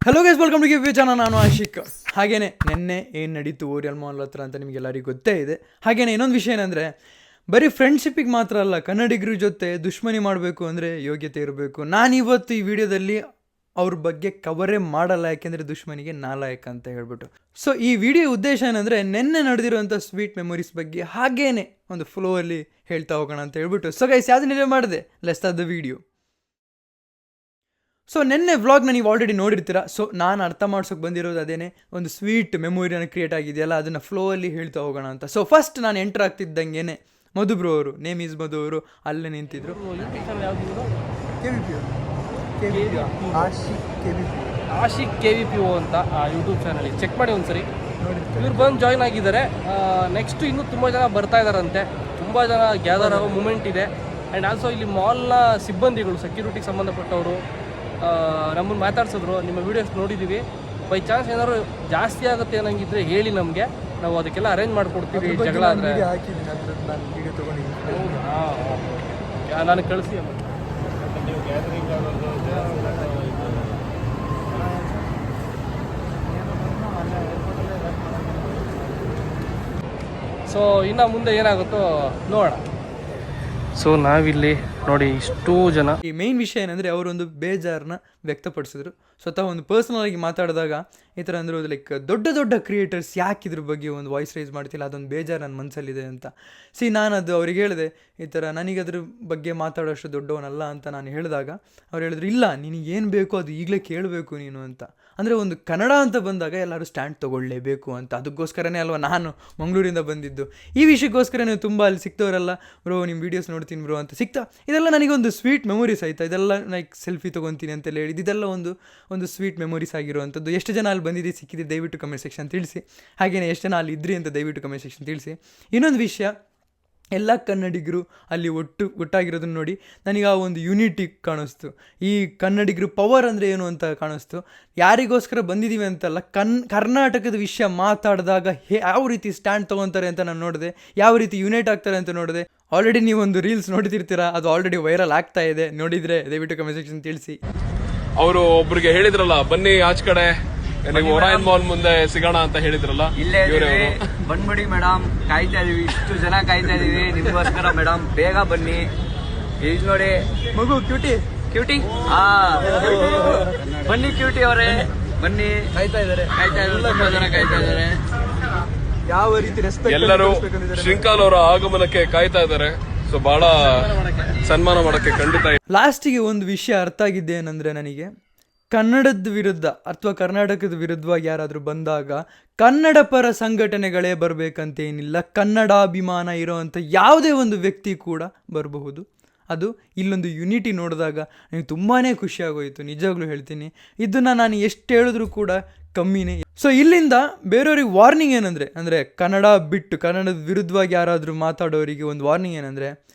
Hello guys, welcome to give channel. ನಾನು ಆಶಿಕ್. ಹಾಗೇನೆ ನಿನ್ನೆ ಏನು ನಡೀತು ಓರಿಯಲ್ ಮಾಲ್ ಹತ್ರ ಅಂತ ನಿಮಗೆಲ್ಲರಿಗೂ ಗೊತ್ತೇ ಇದೆ. ಹಾಗೇನೆ ಇನ್ನೊಂದು ವಿಷಯ ಏನಂದರೆ, ಬರೀ ಫ್ರೆಂಡ್ಶಿಪ್ಪಿಗೆ ಮಾತ್ರ ಅಲ್ಲ, ಕನ್ನಡಿಗರ ಜೊತೆ ದುಶ್ಮನಿ ಮಾಡಬೇಕು ಅಂದರೆ ಯೋಗ್ಯತೆ ಇರಬೇಕು. ನಾನಿವತ್ತು ಈ ವಿಡಿಯೋದಲ್ಲಿ ಅವ್ರ ಬಗ್ಗೆ ಕವರೇ ಮಾಡಲ್ಲ, ಯಾಕೆಂದರೆ ದುಶ್ಮನಿಗೆ ನಾಲಾಯಕ ಅಂತ ಹೇಳ್ಬಿಟ್ಟು. ಸೊ ಈ ವಿಡಿಯೋ ಉದ್ದೇಶ ಏನಂದರೆ, ನಿನ್ನೆ ನಡೆದಿರುವಂಥ ಸ್ವೀಟ್ ಮೆಮೊರೀಸ್ ಬಗ್ಗೆ ಹಾಗೇನೆ ಒಂದು ಫ್ಲೋ ಅಲ್ಲಿ ಹೇಳ್ತಾ ಹೋಗೋಣ ಅಂತ ಹೇಳ್ಬಿಟ್ಟು. ಸೊ ಗೈಸ್, ಯಾವುದನ್ನೆಲ್ಲ ಮಾಡಿದೆ, let's start the video. So ನಿನ್ನೆ ವ್ಲಾಗ್ನ ನೀವು ಆಲ್ರೆಡಿ ನೋಡಿರ್ತೀರ. ಸೊ ನಾನು ಅರ್ಥ ಮಾಡ್ಸೋಕೆ ಬಂದಿರೋದು ಅದೇನೆ, ಒಂದು ಸ್ವೀಟ್ ಮೆಮೊರಿನ ಕ್ರಿಯೇಟ್ ಆಗಿದೆಯಲ್ಲ, ಅದನ್ನು ಫ್ಲೋ ಅಲ್ಲಿ ಹೇಳ್ತಾ ಹೋಗೋಣ ಅಂತ. ಸೊ ಫಸ್ಟ್ ನಾನು ಎಂಟರ್ ಆಗ್ತಿದ್ದಂಗೆ ಮಧು ಬ್ರೋ ಅವರು, ನೇಮ್ ಈಸ್ ಮಧು ಅವರು ಅಲ್ಲೇ ನಿಂತಿದ್ರು. ಆಶಿಕ್ KVPO ಅಂತ ಯೂಟ್ಯೂಬ್ ಚಾನಲ್ ಚೆಕ್ ಮಾಡಿ ಒಂದ್ಸರಿ. ಇವ್ರು ಬಂದು ಜಾಯ್ನ್ ಆಗಿದ್ದಾರೆ. ನೆಕ್ಸ್ಟ್ ಇನ್ನೂ ತುಂಬ ಜನ ಬರ್ತಾ ಇದ್ದಾರಂತೆ, ತುಂಬ ಜನ ಗ್ಯಾದರ್ ಆಗೋ ಮೂಮೆಂಟ್ ಇದೆ. ಆ್ಯಂಡ್ ಆಲ್ಸೋ ಇಲ್ಲಿ ಮಾಲ್ನ ಸಿಬ್ಬಂದಿಗಳು, ಸೆಕ್ಯೂರಿಟಿಗೆ ಸಂಬಂಧಪಟ್ಟವರು ನಮ್ಮನ್ನು ಮಾತಾಡ್ಸಿದ್ರು. ನಿಮ್ಮ ವೀಡಿಯೋಸ್ ನೋಡಿದ್ದೀವಿ, ಬೈ ಚಾನ್ಸ್ ಏನಾದ್ರು ಜಾಸ್ತಿ ಆಗುತ್ತೆ ಅನ್ನಂಗಿದ್ರೆ ಹೇಳಿ, ನಮಗೆ ನಾವು ಅದಕ್ಕೆಲ್ಲ ಅರೇಂಜ್ ಮಾಡಿಕೊಡ್ತೀವಿ. ಜಗಳ ಅಂದರೆ ನಾನು ಕಳಿಸಿ. ಸೊ ಇನ್ನು ಮುಂದೆ ಏನಾಗುತ್ತೋ ನೋಡೋಣ. ಸೊ ನಾವಿಲ್ಲಿ ನೋಡಿ ಇಷ್ಟೂ ಜನ. ಈ ಮೇನ್ ವಿಷಯ ಏನಂದರೆ, ಅವರೊಂದು ಬೇಜಾರನ್ನ ವ್ಯಕ್ತಪಡಿಸಿದ್ರು. ಸ್ವತಃ ಒಂದು ಪರ್ಸನಲ್ ಆಗಿ ಮಾತಾಡಿದಾಗ ಈ ಥರ ಅಂದರು, ಲೈಕ್ ದೊಡ್ಡ ದೊಡ್ಡ ಕ್ರಿಯೇಟರ್ಸ್ ಯಾಕೆ ಇದ್ರ ಬಗ್ಗೆ ಒಂದು ವಾಯ್ಸ್ ರೈಸ್ ಮಾಡ್ತಿಲ್ಲ, ಅದೊಂದು ಬೇಜಾರು ನನ್ನ ಮನಸ್ಸಲ್ಲಿದೆ ಅಂತ. ನಾನು ಅದು ಅವ್ರಿಗೆ ಹೇಳಿದೆ, ಈ ಥರ ನನಗೆ ಅದ್ರ ಬಗ್ಗೆ ಮಾತಾಡೋಷ್ಟು ದೊಡ್ಡವನಲ್ಲ ಅಂತ ನಾನು ಹೇಳಿದಾಗ ಅವ್ರು ಹೇಳಿದ್ರು, ಇಲ್ಲ ನಿನಗೇನು ಬೇಕೋ ಅದು ಈಗಲೇ ಕೇಳಬೇಕು ನೀನು ಅಂತ. ಅಂದರೆ ಒಂದು ಕನ್ನಡ ಅಂತ ಬಂದಾಗ ಎಲ್ಲರೂ ಸ್ಟ್ಯಾಂಡ್ ತೊಗೊಳ್ಳೇಬೇಕು ಅಂತ. ಅದಕ್ಕೋಸ್ಕರನೇ ಅಲ್ವಾ ನಾನು ಮಂಗಳೂರಿಂದ ಬಂದಿದ್ದು. ಈ ವಿಷಯಕ್ಕೋಸ್ಕರ ನೀವು ತುಂಬ ಅಲ್ಲಿ ಸಿಗ್ತವರಲ್ಲ, ಬ್ರೋ ನಿಮ್ಮ ವೀಡಿಯೋಸ್ ನೋಡ್ತೀನಿ ಬ್ರೋ ಅಂತ ಸಿಗ್ತಾ. ಇದೆಲ್ಲ ನನಗೊಂದು ಸ್ವೀಟ್ ಮೆಮೊರೀಸ್ ಆಯಿತಾ. ಇದೆಲ್ಲ ಲೈಕ್ ಸೆಲ್ಫಿ ತೊಗೊತೀನಿ ಅಂತೆಲ್ಲ ಹೇಳಿದ್ದು, ಇದೆಲ್ಲ ಒಂದು ಸ್ವೀಟ್ ಮೆಮೊರೀಸ್ ಆಗಿರುವಂಥದ್ದು. ಎಷ್ಟು ಜನ ಅಲ್ಲಿ ಬಂದಿದ್ದು ಸಿಕ್ಕಿದೆ ದಯವಿಟ್ಟು ಕಮೆಂಟ್ ಸೆಕ್ಷನ್ ತಿಳಿಸಿ. ಹಾಗೆಯೇ ಎಷ್ಟು ಜನ ಅಲ್ಲಿ ಇದ್ರಿ ಅಂತ ದಯವಿಟ್ಟು ಕಮೆಂಟ್ ಸೆಕ್ಷನ್ ತಿಳಿಸಿ. ಇನ್ನೊಂದು ವಿಷಯ, ಎಲ್ಲ ಕನ್ನಡಿಗರು ಅಲ್ಲಿ ಒಟ್ಟಾಗಿರೋದನ್ನ ನೋಡಿ ನನಗೆ ಆ ಒಂದು ಯೂನಿಟಿ ಕಾಣಿಸ್ತು. ಈ ಕನ್ನಡಿಗರು ಪವರ್ ಅಂದರೆ ಏನು ಅಂತ ಕಾಣಿಸ್ತು. ಯಾರಿಗೋಸ್ಕರ ಬಂದಿದ್ದೀವಿ ಅಂತಲ್ಲ, ಕರ್ನಾಟಕದ ವಿಷಯ ಮಾತಾಡಿದಾಗ ಯಾವ ರೀತಿ ಸ್ಟ್ಯಾಂಡ್ ತೊಗೊತಾರೆ ಅಂತ ನಾನು ನೋಡಿದೆ, ಯಾವ ರೀತಿ ಯುನೈಟ್ ಆಗ್ತಾರೆ ಅಂತ ನೋಡಿದೆ. ಆಲ್ರೆಡಿ ನೀವೊಂದು ರೀಲ್ಸ್ ನೋಡ್ತಿರ್ತೀರಾ, ಅದು ಆಲ್ರೆಡಿ ವೈರಲ್ ಆಗ್ತಾ ಇದೆ. ನೋಡಿದರೆ ದಯವಿಟ್ಟು ಕಮೆಂಟ್ ಸೆಕ್ಷನ್ ತಿಳಿಸಿ. ಅವರು ಒಬ್ರಿಗೆ ಹೇಳಿದ್ರಲ್ಲ, ಬನ್ನಿ ಆಚ ಕಡೆ ನೀವು ಓರಿಯಲ್ ಮಾಲ್ ಮುಂದೆ ಸಿಗೋಣ ಅಂತ ಹೇಳಿದ್ರಲ್ಲ, ಇಲ್ಲೇ ಬಂದ್ಬಿಡಿ ಮೇಡಮ್, ಕಾಯ್ತಾ ಇದೀವಿ, ಇಷ್ಟು ಜನ ಕಾಯ್ತಾ ಇದೀವಿ ನಿಮ್ಗೋಸ್ಕರ ಮೇಡಮ್, ಬೇಗ ಬನ್ನಿ. ಈಗ ನೋಡಿ ಮಗು ಕ್ಯೂಟಿ ಬನ್ನಿ, ಕ್ಯೂಟಿ ಅವರೇ ಬನ್ನಿ. ಕಾಯ್ತಾ ಇದಾರೆ ತುಂಬಾ ಜನ ಕಾಯ್ತಾ ಇದಾರೆ. ಯಾವ ರೀತಿ ರೆಸ್ಪೆಕ್ಟ್ ಎಲ್ಲರೂ ಶ್ರೀಕಾಂತ್ ಅವರ ಆಗಮನಕ್ಕೆ ಕಾಯ್ತಾ ಇದ್ದಾರೆ. ಸೊ ಬಹಳ ಸನ್ಮಾನ ಮಾಡಕ್ಕೆ ಖಂಡಿತ. ಲಾಸ್ಟಿಗೆ ಒಂದು ವಿಷಯ ಅರ್ಥ ಆಗಿದ್ದೆ ಏನಂದರೆ, ನನಗೆ ಕನ್ನಡದ ವಿರುದ್ಧ ಅಥವಾ ಕರ್ನಾಟಕದ ವಿರುದ್ಧವಾಗಿ ಯಾರಾದರೂ ಬಂದಾಗ ಕನ್ನಡ ಪರ ಸಂಘಟನೆಗಳೇ ಬರಬೇಕಂತೇನಿಲ್ಲ. ಕನ್ನಡಾಭಿಮಾನ ಇರೋವಂಥ ಯಾವುದೇ ಒಂದು ವ್ಯಕ್ತಿ ಕೂಡ ಬರಬಹುದು. ಅದು ಇಲ್ಲೊಂದು ಯುನಿಟಿ ನೋಡಿದಾಗ ನನಗೆ ತುಂಬಾ ಖುಷಿಯಾಗೋಯಿತು, ನಿಜವಾಗ್ಲೂ ಹೇಳ್ತೀನಿ. ಇದನ್ನು ನಾನು ಎಷ್ಟು ಹೇಳಿದ್ರೂ ಕೂಡ ಕಮ್ಮಿನೇ. ಸೊ ಇಲ್ಲಿಂದ ಬೇರೆಯವ್ರಿಗೆ ವಾರ್ನಿಂಗ್ ಏನಂದರೆ, ಕನ್ನಡ ಬಿಟ್ಟು ಕನ್ನಡದ ವಿರುದ್ಧವಾಗಿ ಯಾರಾದರೂ ಮಾತಾಡೋರಿಗೆ ಒಂದು ವಾರ್ನಿಂಗ್ ಏನಂದರೆ,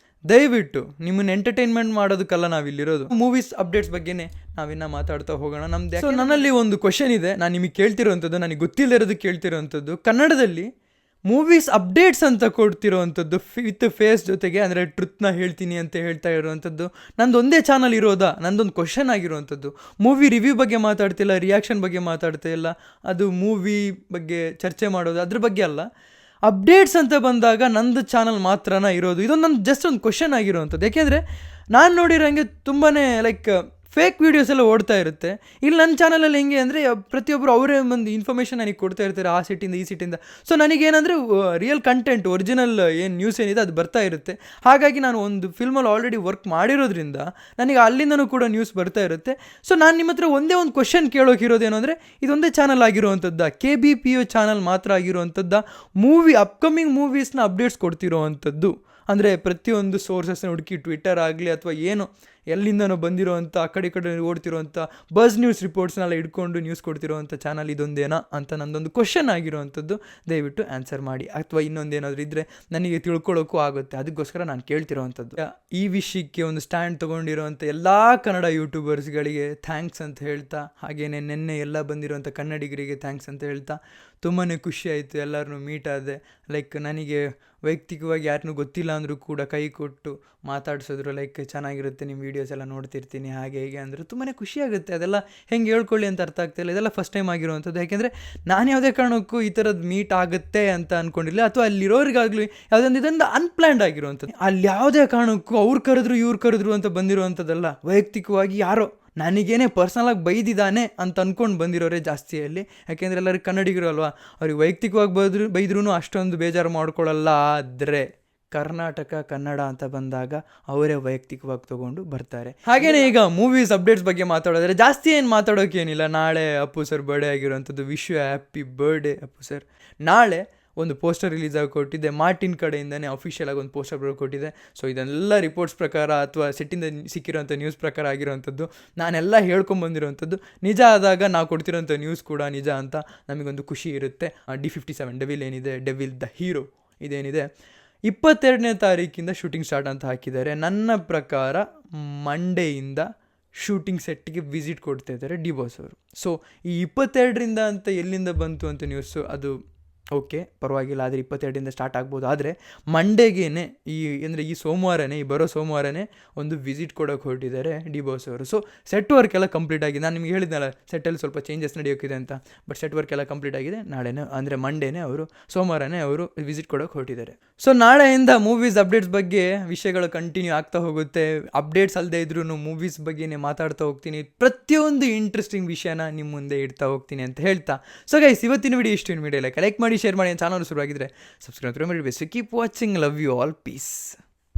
ದಯವಿಟ್ಟು ನಿಮ್ಮನ್ನು ಎಂಟರ್ಟೈನ್ಮೆಂಟ್ ಮಾಡೋದಕ್ಕಲ್ಲ ನಾವಿಲ್ಲಿರೋದು. ಮೂವೀಸ್ ಅಪ್ಡೇಟ್ಸ್ ಬಗ್ಗೆನೇ ನಾವಿನ್ನ ಮಾತಾಡ್ತಾ ಹೋಗೋಣ. ನಮ್ದು ಸೊ ನನ್ನಲ್ಲಿ ಒಂದು ಕ್ವಶನ್ ಇದೆ, ನಾನು ನಿಮಗೆ ಕೇಳ್ತಿರೋವಂಥದ್ದು, ನನಗೆ ಗೊತ್ತಿಲ್ಲದಿರೋದು ಕೇಳ್ತಿರೋವಂಥದ್ದು. ಕನ್ನಡದಲ್ಲಿ ಮೂವೀಸ್ ಅಪ್ಡೇಟ್ಸ್ ಅಂತ ಕೊಡ್ತಿರೋವಂಥದ್ದು ವಿತ್ ಫೇಸ್ ಜೊತೆಗೆ, ಅಂದರೆ ಟ್ರುತ್ನ ಹೇಳ್ತೀನಿ ಅಂತ ಹೇಳ್ತಾ ಇರೋವಂಥದ್ದು ನಂದೊಂದೇ ಚಾನಲ್ ಇರೋದಾ? ನಂದೊಂದು ಕ್ವಶನ್ ಆಗಿರುವಂಥದ್ದು. ಮೂವಿ ರಿವ್ಯೂ ಬಗ್ಗೆ ಮಾತಾಡ್ತಿಲ್ಲ, ರಿಯಾಕ್ಷನ್ ಬಗ್ಗೆ ಮಾತಾಡ್ತಾ ಇಲ್ಲ, ಅದು ಮೂವಿ ಬಗ್ಗೆ ಚರ್ಚೆ ಮಾಡೋದು ಅದ್ರ ಬಗ್ಗೆ ಅಲ್ಲ. ಅಪ್ಡೇಟ್ಸ್ ಅಂತ ಬಂದಾಗ ನಂದು ಚಾನಲ್ ಮಾತ್ರನ ಇರೋದು. ಇದೊಂದು ನನ್ನ ಜಸ್ಟ್ ಒಂದು ಕ್ವಶನ್ ಆಗಿರುವಂಥದ್ದು. ಯಾಕೆಂದರೆ ನಾನು ನೋಡಿರೋಂಗೆ ತುಂಬಾ ಲೈಕ್ ಫೇಕ್ ವೀಡಿಯೋಸ್ ಎಲ್ಲ ಓಡ್ತಾ ಇರುತ್ತೆ. ಇಲ್ಲಿ ನನ್ನ ಚಾನಲಲ್ಲಿ ಹೆಂಗೆ ಅಂದರೆ, ಪ್ರತಿಯೊಬ್ಬರು ಅವರೇ ಒಂದು ಇನ್ಫಾರ್ಮೇಷನ್ ನನಗೆ ಕೊಡ್ತಾ ಇರ್ತಾರೆ, ಆ ಸಿಟಿಂದ ಈ ಸಿಟಿಂದ. ಸೊ ನನಗೇನಂದರೆ ರಿಯಲ್ ಕಂಟೆಂಟ್, ಒರಿಜಿನಲ್ ಏನು ನ್ಯೂಸ್ ಏನಿದೆ ಅದು ಬರ್ತಾ ಇರುತ್ತೆ. ಹಾಗಾಗಿ ನಾನು ಒಂದು ಫಿಲ್ಮಲ್ಲಿ ಆಲ್ರೆಡಿ ವರ್ಕ್ ಮಾಡಿರೋದ್ರಿಂದ ನನಗೆ ಅಲ್ಲಿಂದನೂ ಕೂಡ ನ್ಯೂಸ್ ಬರ್ತಾ ಇರುತ್ತೆ. ಸೊ ನಾನು ನಿಮ್ಮ ಹತ್ರ ಒಂದೇ ಒಂದು ಕ್ವಶನ್ ಕೇಳೋಕಿರೋದೇನು ಅಂದರೆ, ಇದೊಂದೇ ಚಾನಲ್ ಆಗಿರುವಂಥದ್ದು, KBPO ಚಾನಲ್ ಮಾತ್ರ ಆಗಿರುವಂಥದ್ದು, ಅಪ್ಕಮಿಂಗ್ ಮೂವೀಸ್ನ ಅಪ್ಡೇಟ್ಸ್ ಕೊಡ್ತಿರೋವಂಥದ್ದು. ಅಂದರೆ ಪ್ರತಿಯೊಂದು ಸೋರ್ಸಸ್ನ ಹುಡುಕಿ, ಟ್ವಿಟ್ಟರ್ ಆಗಲಿ ಅಥವಾ ಏನು ಎಲ್ಲಿಂದನೂ ಬಂದಿರೋವಂಥ ಆ ಕಡೆ ಓಡ್ತಿರೋವಂಥ ಬಸ್ ನ್ಯೂಸ್ ರಿಪೋರ್ಟ್ಸ್ನೆಲ್ಲ ಇಟ್ಕೊಂಡು ನ್ಯೂಸ್ ಕೊಡ್ತಿರೋವಂಥ ಚಾನಲ್ ಇದೊಂದೇನಾ ಅಂತ ನಂದೊಂದು ಕ್ವಶನ್ ಆಗಿರೋವಂಥದ್ದು. ದಯವಿಟ್ಟು ಆನ್ಸರ್ ಮಾಡಿ. ಅಥವಾ ಇನ್ನೊಂದೇನಾದರೂ ಇದ್ದರೆ ನನಗೆ ತಿಳ್ಕೊಳ್ಳೋಕ್ಕೂ ಆಗುತ್ತೆ, ಅದಕ್ಕೋಸ್ಕರ ನಾನು ಕೇಳ್ತಿರೋವಂಥದ್ದು. ಈ ವಿಷಯಕ್ಕೆ ಒಂದು ಸ್ಟ್ಯಾಂಡ್ ತೊಗೊಂಡಿರೋವಂಥ ಎಲ್ಲ ಕನ್ನಡ ಯೂಟ್ಯೂಬರ್ಸ್ಗಳಿಗೆ ಥ್ಯಾಂಕ್ಸ್ ಅಂತ ಹೇಳ್ತಾ, ಹಾಗೆಯೇ ನಿನ್ನೆ ಎಲ್ಲ ಬಂದಿರೋವಂಥ ಕನ್ನಡಿಗರಿಗೆ ಥ್ಯಾಂಕ್ಸ್ ಅಂತ ಹೇಳ್ತಾ, ತುಂಬಾ ಖುಷಿ ಆಯಿತು. ಎಲ್ಲರನ್ನೂ ಮೀಟ್ ಆದೆ. ಲೈಕ್ ನನಗೆ ವೈಯಕ್ತಿಕವಾಗಿ ಯಾರನ್ನೂ ಗೊತ್ತಿಲ್ಲ ಅಂದರೂ ಕೂಡ ಕೈ ಕೊಟ್ಟು ಮಾತಾಡ್ಸಿದ್ರು, ಲೈಕ್ ಚೆನ್ನಾಗಿರುತ್ತೆ ನಿಮ್ಮ ವೀಡಿಯೋ ವೀಡಿಯೋಸ್ ಎಲ್ಲ ನೋಡ್ತಿರ್ತೀನಿ ಹಾಗೆ ಹೀಗೆ ಅಂದರೆ ತುಂಬಾ ಖುಷಿಯಾಗುತ್ತೆ. ಅದೆಲ್ಲ ಹೆಂಗೆ ಹೇಳ್ಕೊಳ್ಳಿ ಅಂತ ಅರ್ಥ ಆಗ್ತಾಯಿಲ್ಲ. ಇದೆಲ್ಲ ಫಸ್ಟ್ ಟೈಮ್ ಆಗಿರುವಂಥದ್ದು. ಯಾಕೆಂದರೆ ನಾನು ಯಾವುದೇ ಕಾರಣಕ್ಕೂ ಈ ಥರದ್ದು ಮೀಟ್ ಆಗುತ್ತೆ ಅಂತ ಅಂದ್ಕೊಂಡಿರಲಿಲ್ಲ, ಅಥವಾ ಅಲ್ಲಿರೋರಿಗಾಗಲಿ ಯಾವುದೊಂದು ಇದೊಂದು ಅನ್ಪ್ಲ್ಯಾನ್ಡ್ ಆಗಿರುವಂಥದ್ದು. ಅಲ್ಲಿ ಯಾವುದೇ ಕಾರಣಕ್ಕೂ ಅವ್ರು ಕರೆದ್ರು ಇವ್ರು ಕರೆದ್ರು ಅಂತ ಬಂದಿರುವಂಥದ್ದಲ್ಲ. ವೈಯಕ್ತಿಕವಾಗಿ ಯಾರೋ ನನಗೇನೆ ಪರ್ಸ್ನಲಾಗಿ ಬೈದಿದ್ದಾನೆ ಅಂತ ಅಂದ್ಕೊಂಡು ಬಂದಿರೋರೇ ಜಾಸ್ತಿ ಅಲ್ಲಿ. ಯಾಕೆಂದರೆ ಎಲ್ಲರಿಗೆ ಕನ್ನಡಿಗರು ಅಲ್ವಾ, ಅವ್ರಿಗೆ ವೈಯಕ್ತಿಕವಾಗಿ ಬೈದ್ರೂ ಅಷ್ಟೊಂದು ಬೇಜಾರು ಮಾಡ್ಕೊಳ್ಳಲ್ಲ. ಆದರೆ ಕರ್ನಾಟಕ ಕನ್ನಡ ಅಂತ ಬಂದಾಗ ಅವರೇ ವೈಯಕ್ತಿಕವಾಗಿ ತೊಗೊಂಡು ಬರ್ತಾರೆ. ಹಾಗೆಯೇ ಈಗ ಮೂವೀಸ್ ಅಪ್ಡೇಟ್ಸ್ ಬಗ್ಗೆ ಮಾತಾಡೋದ್ರೆ ಜಾಸ್ತಿ ಏನು ಮಾತಾಡೋಕ್ಕೇನಿಲ್ಲ. ನಾಳೆ ಅಪ್ಪು ಸರ್ ಬರ್ಡೇ ಆಗಿರೋವಂಥದ್ದು. Wish you happy birthday Appu sir. ನಾಳೆ ಒಂದು ಪೋಸ್ಟರ್ ರಿಲೀಸ್ ಆಗಿ ಕೊಟ್ಟಿದ್ದೆ, ಮಾರ್ಟಿನ್ ಕಡೆಯಿಂದನೇ ಅಫಿಷಿಯಲ್ ಆಗಿ ಒಂದು ಪೋಸ್ಟರ್ ಕೊಟ್ಟಿದ್ದೆ. ಸೊ ಇದೆಲ್ಲ ರಿಪೋರ್ಟ್ಸ್ ಪ್ರಕಾರ ಅಥವಾ ಸೆಟ್ಟಿಂದ ಸಿಕ್ಕಿರೋಂಥ ನ್ಯೂಸ್ ಪ್ರಕಾರ ಆಗಿರೋವಂಥದ್ದು. ನಾನೆಲ್ಲ ಹೇಳ್ಕೊಂಬಂದಿರೋವಂಥದ್ದು ನಿಜ ಆದಾಗ ನಾವು ಕೊಡ್ತಿರೋಂಥ ನ್ಯೂಸ್ ಕೂಡ ನಿಜ ಅಂತ ನಮಗೊಂದು ಖುಷಿ ಇರುತ್ತೆ. D57 ಡೆವಿಲ್ ಏನಿದೆ, ಡೆವಿಲ್ ದ ಹೀರೋ ಇದೇನಿದೆ 22ನೇ ತಾರೀಕಿಂದ ಶೂಟಿಂಗ್ ಸ್ಟಾರ್ಟ್ ಅಂತ ಹಾಕಿದ್ದಾರೆ. ನನ್ನ ಪ್ರಕಾರ ಮಂಡೇಯಿಂದ ಶೂಟಿಂಗ್ ಸೆಟ್ಗೆ ವಿಸಿಟ್ ಕೊಡ್ತಾ ಇದ್ದಾರೆ ಡಿ ಬಾಸ್ ಅವರು. ಸೊ ಈ 22ರಿಂದ ಅಂತ ಎಲ್ಲಿಂದ ಬಂತು ಅಂತ ನ್ಯೂಸು, ಅದು ಓಕೆ ಪರವಾಗಿಲ್ಲ, ಆದರೆ 22ರಿಂದ ಸ್ಟಾರ್ಟ್ ಆಗ್ಬೋದು. ಆದರೆ ಮಂಡೇಗೇನೆ ಈ ಸೋಮವಾರನೇ, ಈ ಬರೋ ಸೋಮವಾರನೇ ಒಂದು ವಿಸಿಟ್ ಕೊಡೋಕೆ ಹೊರಟಿದ್ದಾರೆ ಡಿ ಬಾಸ್ ಅವರು. ಸೊ ಸೆಟ್ ವರ್ಕ್ ಎಲ್ಲ ಕಂಪ್ಲೀಟ್ ಆಗಿದೆ. ನಾನು ನಿಮ್ಗೆ ಹೇಳಿದ್ನಲ್ಲ ಸೆಟ್ಟಲ್ಲಿ ಸ್ವಲ್ಪ ಚೇಂಜಸ್ ನಡೆಯೋಕ್ಕಿದೆ ಅಂತ, ಬಟ್ ಸೆಟ್ ವರ್ಕ್ ಎಲ್ಲ ಕಂಪ್ಲೀಟ್ ಆಗಿದೆ. ನಾಳೆನೇ ಅಂದರೆ ಮಂಡೇನೇ ಸೋಮವಾರನೇ ಅವರು ವಿಸಿಟ್ ಕೊಡೋಕೆ ಹೊರಟಿದ್ದಾರೆ. ಸೊ ನಾಳೆಯಿಂದ ಮೂವೀಸ್ ಅಪ್ಡೇಟ್ಸ್ ಬಗ್ಗೆ ವಿಷಯಗಳು ಕಂಟಿನ್ಯೂ ಆಗ್ತಾ ಹೋಗುತ್ತೆ. ಅಪ್ಡೇಟ್ಸ್ ಅಲ್ಲದೆ ಇದ್ರೂ ಮೂವೀಸ್ ಬಗ್ಗೆನೇ ಮಾತಾಡ್ತಾ ಹೋಗ್ತೀನಿ. ಪ್ರತಿಯೊಂದು ಇಂಟ್ರೆಸ್ಟಿಂಗ್ ವಿಷಯನ ನಿಮ್ಮ ಮುಂದೆ ಇಡ್ತಾ ಹೋಗ್ತೀನಿ ಅಂತ ಹೇಳ್ತಾ, ಸೊ ಗೈಸ್ ಇವತ್ತಿನ ವಿಡಿಯೋ ಇಷ್ಟು. ವಿಡಿಯೋ ಲೈಕ್ ಮಾಡಿ, ಶೇರ್ ಮಾಡಿ. ಚಾನಲ್ ಶುರುವಾಗಿದ್ದರೆ ಸಬ್ಸ್ಕ್ರೈಬ್ ಮಾಡಿ. Keep watching. Love you all. Piece.